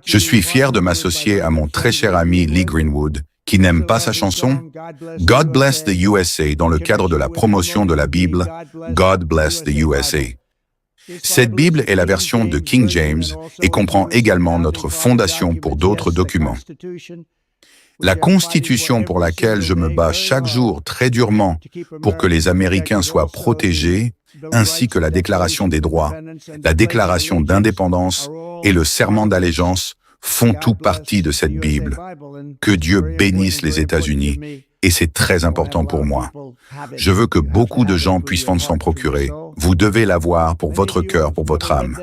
Je suis fier de m'associer à mon très cher ami Lee Greenwood, qui n'aime pas sa chanson God Bless the USA dans le cadre de la promotion de la Bible God Bless the USA. Cette Bible est la version de King James et comprend également notre fondation pour d'autres documents. La Constitution pour laquelle je me bats chaque jour très durement pour que les Américains soient protégés, ainsi que la Déclaration des droits, la Déclaration d'indépendance et le serment d'allégeance font tout partie de cette Bible. Que Dieu bénisse les États-Unis, et c'est très important pour moi. Je veux que beaucoup de gens puissent s'en procurer. Vous devez l'avoir pour votre cœur, pour votre âme.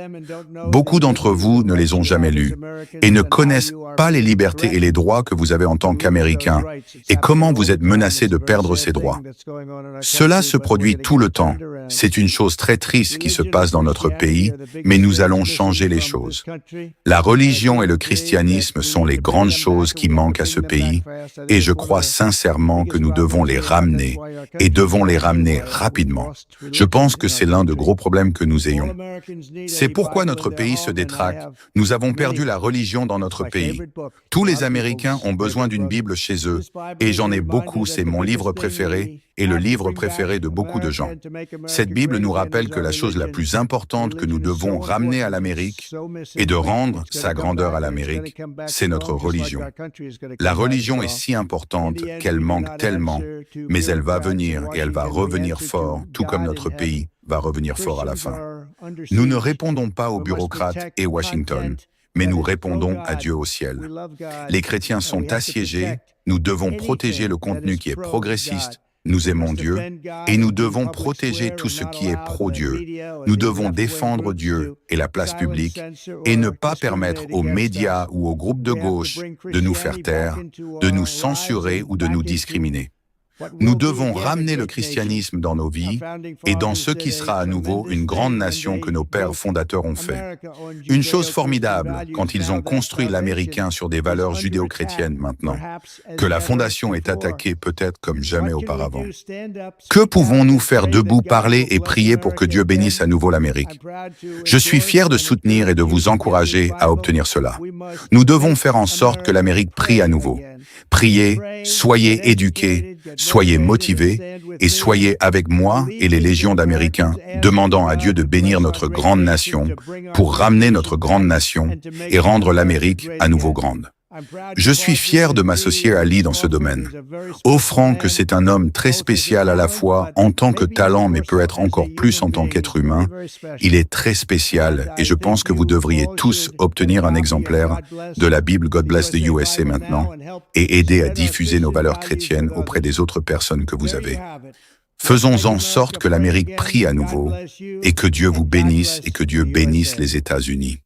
Beaucoup d'entre vous ne les ont jamais lus et ne connaissent pas les libertés et les droits que vous avez en tant qu'Américains et comment vous êtes menacés de perdre ces droits. Cela se produit tout le temps. C'est une chose très triste qui se passe dans notre pays, mais nous allons changer les choses. La religion et le christianisme sont les grandes choses qui manquent à ce pays et je crois sincèrement que nous devons les ramener et devons les ramener rapidement. Je pense que c'est l'un des gros problèmes que nous ayons. C'est pourquoi notre pays se détraque. Nous avons perdu la religion dans notre pays. Tous les Américains ont besoin d'une Bible chez eux, et j'en ai beaucoup, c'est mon livre préféré et le livre préféré de beaucoup de gens. Cette Bible nous rappelle que la chose la plus importante que nous devons ramener à l'Amérique et de rendre sa grandeur à l'Amérique, c'est notre religion. La religion est si importante qu'elle manque tellement, mais elle va venir et elle va revenir fort, tout comme notre pays va revenir fort à la fin. Nous ne répondons pas aux bureaucrates et Washington, mais nous répondons à Dieu au ciel. Les chrétiens sont assiégés, nous devons protéger le contenu qui est progressiste, nous aimons Dieu, et nous devons protéger tout ce qui est pro-Dieu. Nous devons défendre Dieu et la place publique, et ne pas permettre aux médias ou aux groupes de gauche de nous faire taire, de nous censurer ou de nous discriminer. Nous devons ramener le christianisme dans nos vies et dans ce qui sera à nouveau une grande nation que nos pères fondateurs ont fait. Une chose formidable quand ils ont construit l'Américain sur des valeurs judéo-chrétiennes maintenant, que la fondation est attaquée peut-être comme jamais auparavant. Que pouvons-nous faire debout, parler et prier pour que Dieu bénisse à nouveau l'Amérique? Je suis fier de soutenir et de vous encourager à obtenir cela. Nous devons faire en sorte que l'Amérique prie à nouveau. Priez, soyez éduqués, soyez motivés et soyez avec moi et les légions d'Américains, demandant à Dieu de bénir notre grande nation pour ramener notre grande nation et rendre l'Amérique à nouveau grande. Je suis fier de m'associer à Lee dans ce domaine, offrant que c'est un homme très spécial à la fois en tant que talent, mais peut être encore plus en tant qu'être humain. Il est très spécial et je pense que vous devriez tous obtenir un exemplaire de la Bible God Bless the USA maintenant et aider à diffuser nos valeurs chrétiennes auprès des autres personnes que vous avez. Faisons en sorte que l'Amérique prie à nouveau et que Dieu vous bénisse et que Dieu bénisse les États-Unis.